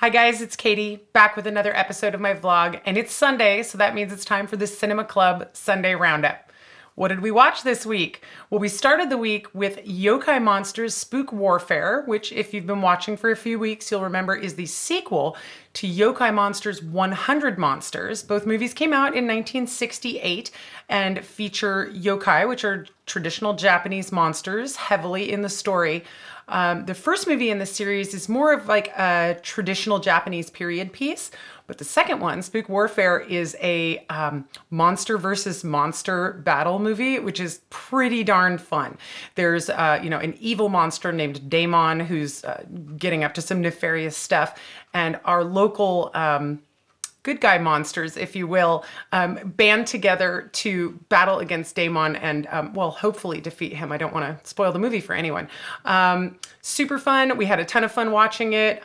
Hi guys, it's Katie, back with another episode of my vlog, and it's Sunday, so that means it's time for the Cinema Club Sunday Roundup. What did we watch this week? Well, we started the week with Yokai Monsters Spook Warfare, which if you've been watching for a few weeks, you'll remember is the sequel to Yokai Monsters 100 Monsters. Both movies came out in 1968 and feature yokai, which are traditional Japanese monsters, heavily in the story. The first movie in the series is more of like a traditional Japanese period piece, but the second one, Spook Warfare, is a monster versus monster battle movie, which is pretty darn fun. There's an evil monster named Daemon who's getting up to some nefarious stuff, and our local good guy monsters, if you will, band together to battle against Daemon and, hopefully defeat him. I don't want to spoil the movie for anyone. Super fun. We had a ton of fun watching it.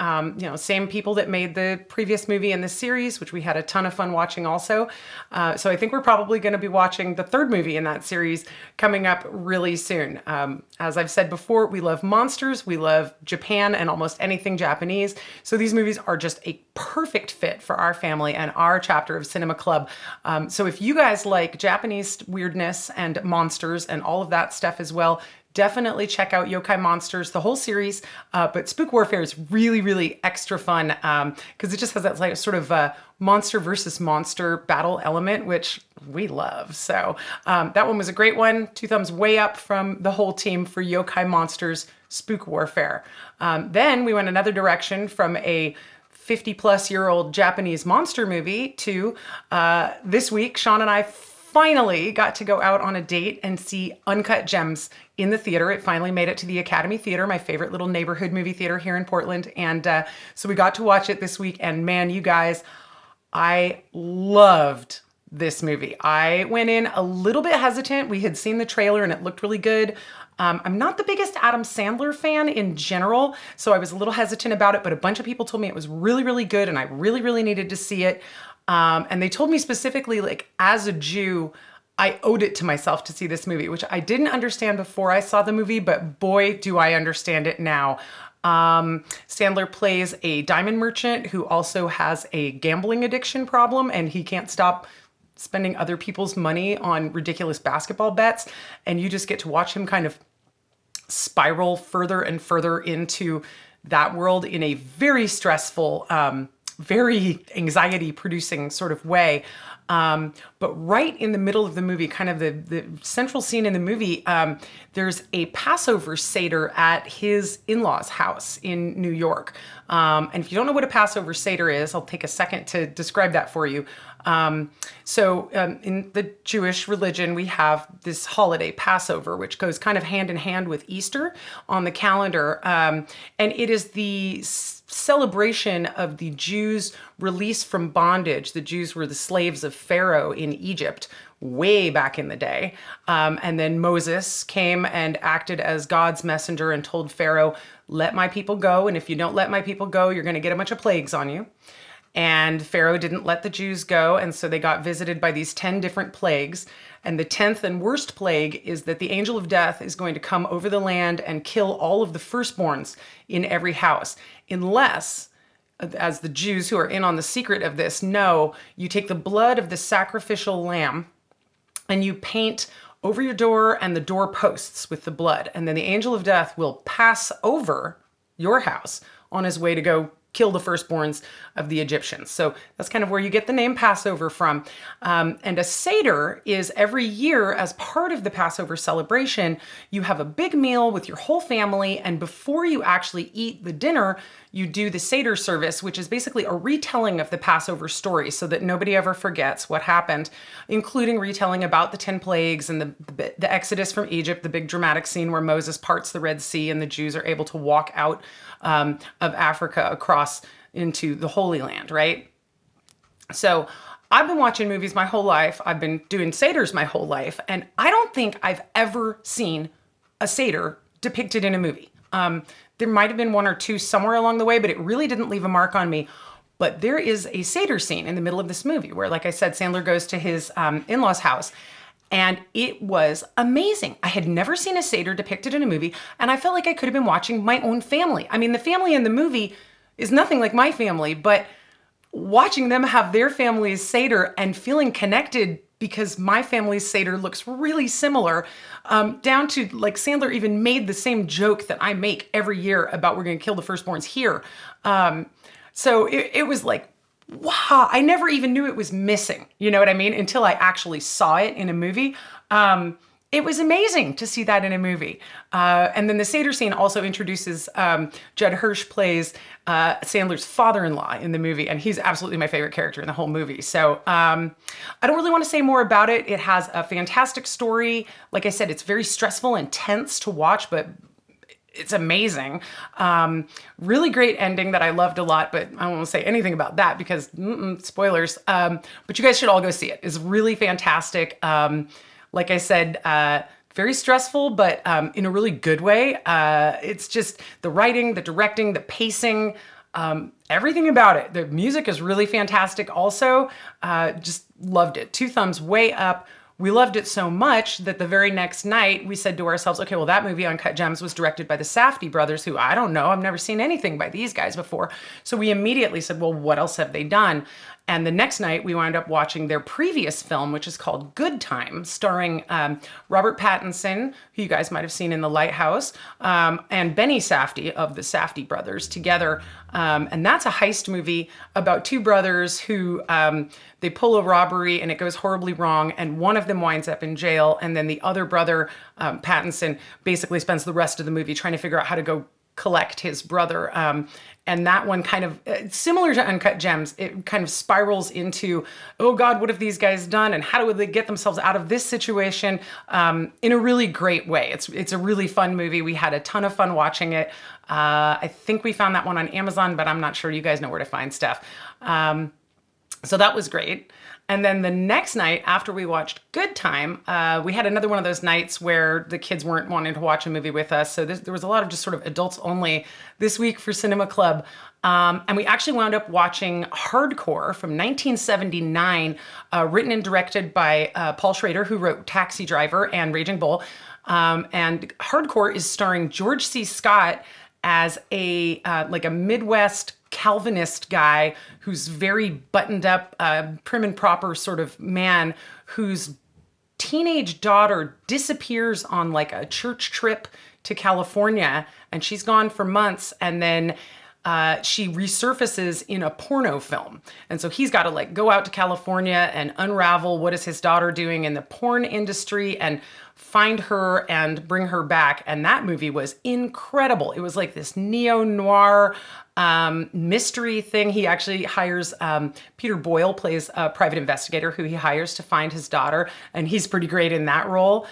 Same people that made the previous movie in the series, which we had a ton of fun watching also. So I think we're probably going to be watching the third movie in that series coming up really soon. As I've said before, we love monsters. We love Japan and almost anything Japanese. So these movies are just a perfect fit for our family and our chapter of Cinema Club. So if you guys like Japanese weirdness and monsters and all of that stuff as well, definitely check out Yokai Monsters, the whole series. But Spook Warfare is really, really extra fun because it just has that like sort of monster versus monster battle element, which we love. So that one was a great one. 2 thumbs way up from the whole team for Yokai Monsters Spook Warfare. Then we went another direction from a 50-plus-year-old Japanese monster movie to this week, Sean and I finally got to go out on a date and see Uncut Gems in the theater. It finally made it to the Academy Theater, my favorite little neighborhood movie theater here in Portland. And so we got to watch it this week. And man, you guys, I loved this movie. I went in a little bit hesitant. We had seen the trailer and it looked really good. I'm not the biggest Adam Sandler fan in general, so I was a little hesitant about it, but a bunch of people told me it was really, really good and I really, really needed to see it. And they told me specifically, like, as a Jew, I owed it to myself to see this movie, which I didn't understand before I saw the movie, but boy, do I understand it now. Sandler plays a diamond merchant who also has a gambling addiction problem, and he can't stop spending other people's money on ridiculous basketball bets. And you just get to watch him kind of spiral further and further into that world in a very stressful, very anxiety-producing sort of way. But right in the middle of the movie, kind of the central scene in the movie, there's a Passover Seder at his in-laws' house in New York. And if you don't know what a Passover Seder is, I'll take a second to describe that for you. In the Jewish religion, we have this holiday, Passover, which goes kind of hand in hand with Easter on the calendar. And it is the celebration of the Jews' release from bondage. The Jews were the slaves of Pharaoh in Egypt way back in the day. And then Moses came and acted as God's messenger and told Pharaoh, let my people go. And if you don't let my people go, you're going to get a bunch of plagues on you. And Pharaoh didn't let the Jews go, and so they got visited by these 10 different plagues. And the 10th and worst plague is that the angel of death is going to come over the land and kill all of the firstborns in every house, unless, as the Jews who are in on the secret of this know, you take the blood of the sacrificial lamb and you paint over your door and the door posts with the blood. And then the angel of death will pass over your house on his way to go kill the firstborns of the Egyptians. So that's kind of where you get the name Passover from. And a Seder is every year, as part of the Passover celebration, you have a big meal with your whole family, and before you actually eat the dinner, you do the Seder service, which is basically a retelling of the Passover story so that nobody ever forgets what happened, including retelling about the 10 plagues and the Exodus from Egypt, the big dramatic scene where Moses parts the Red Sea and the Jews are able to walk out of Africa across into the Holy Land, right? So I've been watching movies my whole life. I've been doing Seders my whole life, and I don't think I've ever seen a Seder depicted in a movie. There might have been one or two somewhere along the way, but it really didn't leave a mark on me. But there is a Seder scene in the middle of this movie where, like I said, Sandler goes to his in-laws' house, and it was amazing. I had never seen a Seder depicted in a movie, and I felt like I could have been watching my own family. I mean, the family in the movie is nothing like my family, but watching them have their family's Seder and feeling connected because my family's Seder looks really similar, down to like Sandler even made the same joke that I make every year about we're going to kill the firstborns here. So it was like, wow, I never even knew it was missing. You know what I mean? Until I actually saw it in a movie. It was amazing to see that in a movie. And then the Seder scene also introduces Judd Hirsch plays Sandler's father-in-law in the movie, and he's absolutely my favorite character in the whole movie. So I don't really want to say more about it. It has a fantastic story. Like I said, it's very stressful and tense to watch, but it's amazing. Really great ending that I loved a lot, but I don't want to say anything about that because spoilers. But you guys should all go see it. It's really fantastic. Like I said, very stressful, but in a really good way. It's just the writing, the directing, the pacing, everything about it. The music is really fantastic also. Just loved it. 2 thumbs way up. We loved it so much that the very next night we said to ourselves, okay, well, that movie Uncut Gems was directed by the Safdie brothers, who I don't know, I've never seen anything by these guys before. So we immediately said, well, what else have they done? And the next night we wound up watching their previous film, which is called Good Time, starring Robert Pattinson, who you guys might have seen in The Lighthouse, and Benny Safdie of the Safdie brothers together. And that's a heist movie about 2 brothers who they pull a robbery and it goes horribly wrong, and one of them winds up in jail, and then the other brother, Pattinson, basically spends the rest of the movie trying to figure out how to go collect his brother. And that one kind of, similar to Uncut Gems, it kind of spirals into, oh God, what have these guys done? And how do they get themselves out of this situation in a really great way? It's a really fun movie. We had a ton of fun watching it. I think we found that one on Amazon, but I'm not sure you guys know where to find stuff. So that was great. And then the next night after we watched Good Time, we had another one of those nights where the kids weren't wanting to watch a movie with us. So there was a lot of just sort of adults only this week for Cinema Club. And we actually wound up watching Hardcore from 1979, written and directed by Paul Schrader, who wrote Taxi Driver and Raging Bull. And Hardcore is starring George C. Scott as a Midwest Calvinist guy who's very buttoned up, prim and proper sort of man whose teenage daughter disappears on like a church trip to California, and she's gone for months, and then she resurfaces in a porno film. And so he's got to like go out to California and unravel what is his daughter doing in the porn industry and find her and bring her back. And that movie was incredible. It was like this neo-noir mystery thing. He actually hires, Peter Boyle plays a private investigator who he hires to find his daughter, and he's pretty great in that role.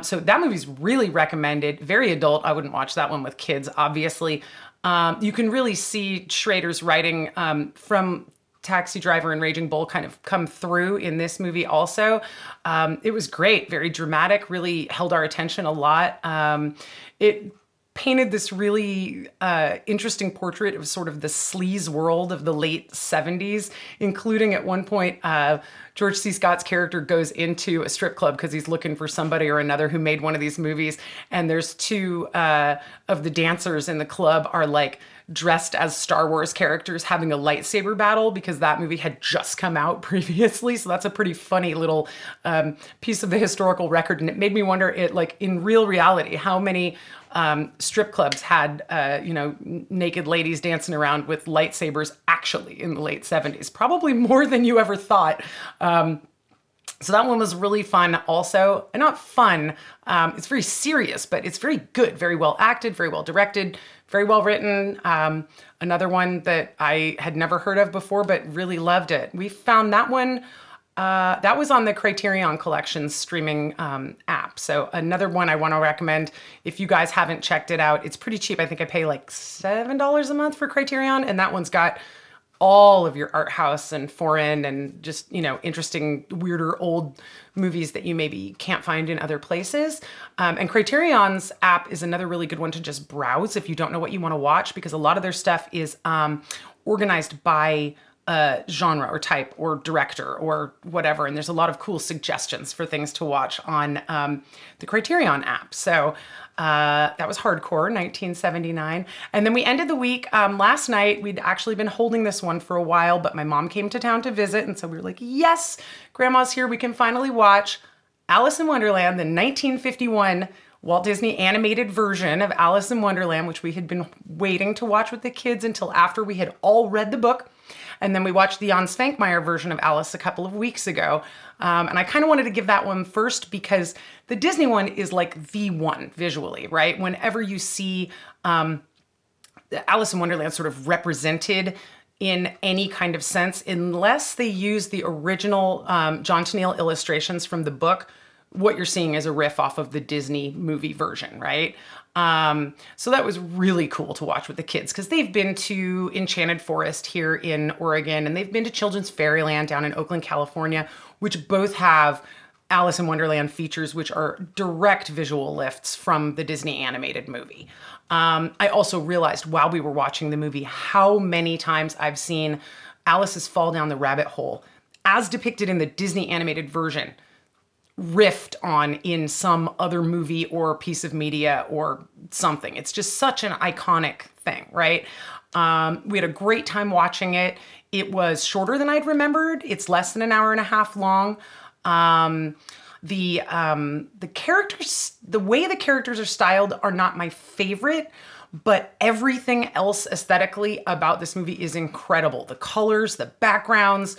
So that movie's really recommended. Very adult. I wouldn't watch that one with kids, obviously. You can really see Schrader's writing from Taxi Driver and Raging Bull kind of come through in this movie also. It was great, very dramatic, really held our attention a lot. It painted this really interesting portrait of sort of the sleaze world of the late 70s, including at one point, George C. Scott's character goes into a strip club because he's looking for somebody or another who made one of these movies. And there's 2 of the dancers in the club are like dressed as Star Wars characters having a lightsaber battle because that movie had just come out previously. So that's a pretty funny little piece of the historical record. And it made me wonder, like in real reality, how many strip clubs had, naked ladies dancing around with lightsabers actually in the late 70s. Probably more than you ever thought. So that one was really fun also. And not fun, it's very serious, but it's very good, very well acted, very well directed, very well written. Another one that I had never heard of before, but really loved it. We found that one, that was on the Criterion Collection's streaming app. So another one I want to recommend if you guys haven't checked it out. It's pretty cheap. I think I pay like $7 a month for Criterion, and that one's got all of your art house and foreign and just, interesting, weirder old movies that you maybe can't find in other places. And Criterion's app is another really good one to just browse if you don't know what you want to watch, because a lot of their stuff is organized by genre or type or director or whatever. And there's a lot of cool suggestions for things to watch on the Criterion app. So that was Hardcore, 1979. And then we ended the week last night. We'd actually been holding this one for a while, but my mom came to town to visit. And so we were like, yes, Grandma's here. We can finally watch Alice in Wonderland, the 1951 Walt Disney animated version of Alice in Wonderland, which we had been waiting to watch with the kids until after we had all read the book. And then we watched the Jan Svankmajer version of Alice a couple of weeks ago. And I kind of wanted to give that one first because the Disney one is like the one visually, right? Whenever you see Alice in Wonderland sort of represented in any kind of sense, unless they use the original John Tenniel illustrations from the book, what you're seeing is a riff off of the Disney movie version, right? So that was really cool to watch with the kids because they've been to Enchanted Forest here in Oregon and they've been to Children's Fairyland down in Oakland, California, which both have Alice in Wonderland features, which are direct visual lifts from the Disney animated movie. I also realized while we were watching the movie how many times I've seen Alice's fall down the rabbit hole as depicted in the Disney animated version riffed on in some other movie or piece of media or something. It's just such an iconic thing, right? We had a great time watching it. It was shorter than I'd remembered. It's less than an hour and a half long. The characters, the way the characters are styled are not my favorite, but everything else aesthetically about this movie is incredible. The colors, the backgrounds,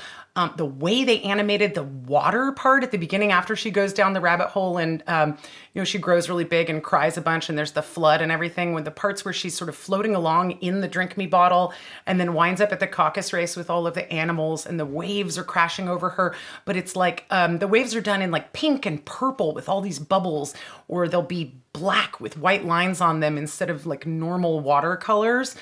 the way they animated the water part at the beginning after she goes down the rabbit hole and, she grows really big and cries a bunch and there's the flood and everything, with the parts where she's sort of floating along in the Drink Me bottle and then winds up at the caucus race with all of the animals and the waves are crashing over her. But it's like the waves are done in like pink and purple with all these bubbles, or they'll be black with white lines on them instead of like normal watercolors.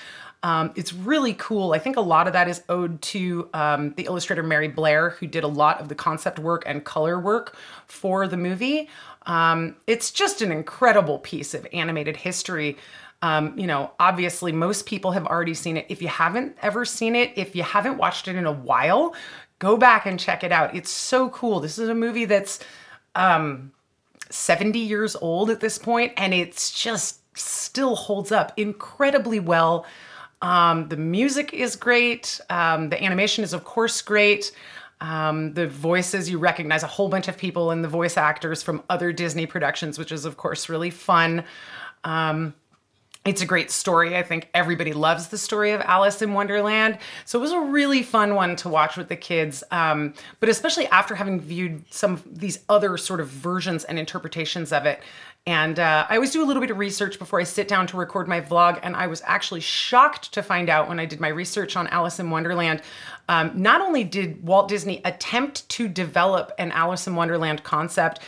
It's really cool. I think a lot of that is owed to the illustrator Mary Blair, who did a lot of the concept work and color work for the movie. It's just an incredible piece of animated history. Obviously most people have already seen it. If you haven't ever seen it, if you haven't watched it in a while, go back and check it out. It's so cool. This is a movie that's 70 years old at this point, and it's just still holds up incredibly well. The music is great. The animation is, of course, great. The voices, you recognize a whole bunch of people and the voice actors from other Disney productions, which is, of course, really fun. It's a great story. I think everybody loves the story of Alice in Wonderland. So it was a really fun one to watch with the kids. But especially after having viewed some of these other sort of versions and interpretations of it. And I always do a little bit of research before I sit down to record my vlog. And I was actually shocked to find out when I did my research on Alice in Wonderland, not only did Walt Disney attempt to develop an Alice in Wonderland concept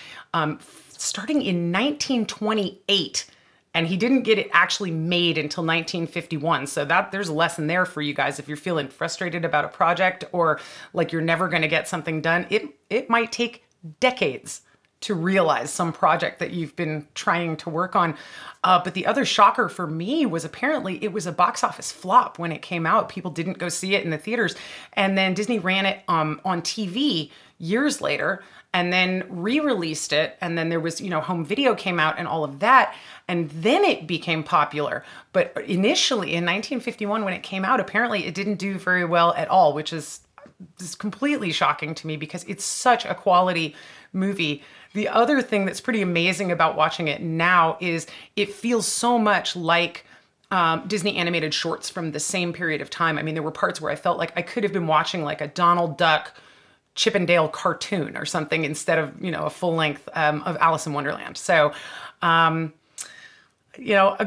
starting in 1928, and he didn't get it actually made until 1951. So there's a lesson there for you guys. If you're feeling frustrated about a project or like you're never going to get something done, it might take decades to realize some project that you've been trying to work on. But the other shocker for me was apparently it was a box office flop when it came out. People didn't go see it in the theaters. And then Disney ran it on TV years later and then re-released it. And then there was, home video came out and all of that. And then it became popular. But initially in 1951, when it came out, apparently it didn't do very well at all, which is completely shocking to me because it's such a quality movie. The other thing that's pretty amazing about watching it now is it feels so much like Disney animated shorts from the same period of time. I mean, there were parts where I felt like I could have been watching like a Donald Duck Chip and Dale cartoon or something instead of, a full length of Alice in Wonderland. So, a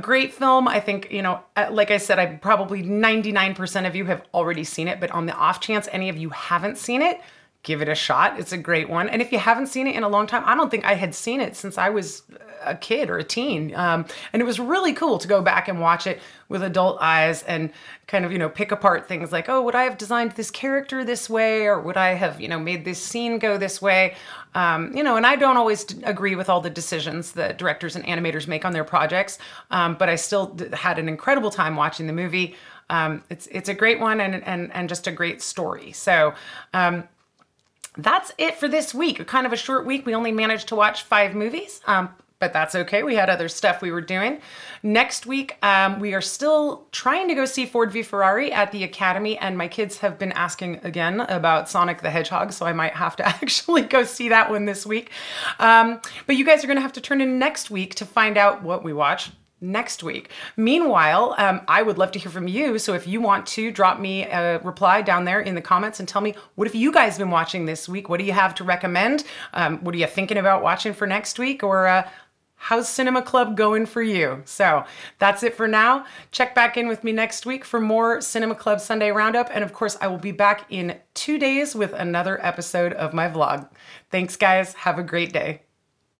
great film. I think, like I said, I probably 99% of you have already seen it, but on the off chance any of you haven't seen it, give it a shot. It's a great one. And if you haven't seen it in a long time, I don't think I had seen it since I was a kid or a teen. And it was really cool to go back and watch it with adult eyes and kind of, pick apart things like, oh, would I have designed this character this way? Or would I have, made this scene go this way? And I don't always agree with all the decisions that directors and animators make on their projects. But I still had an incredible time watching the movie. It's a great one and just a great story. So that's it for this week. Kind of a short week. We only managed to watch 5 movies. But that's okay. We had other stuff we were doing. Next week, we are still trying to go see Ford v Ferrari at the Academy, and my kids have been asking again about Sonic the Hedgehog, so I might have to actually go see that one this week. But you guys are going to have to turn in next week to find out what we watch next week. Meanwhile, I would love to hear from you. So if you want to drop me a reply down there in the comments and tell me, what have you guys been watching this week? What do you have to recommend? What are you thinking about watching for next week? Or how's Cinema Club going for you? So that's it for now. Check back in with me next week for more Cinema Club Sunday Roundup. And of course, I will be back in 2 days with another episode of my vlog. Thanks, guys. Have a great day.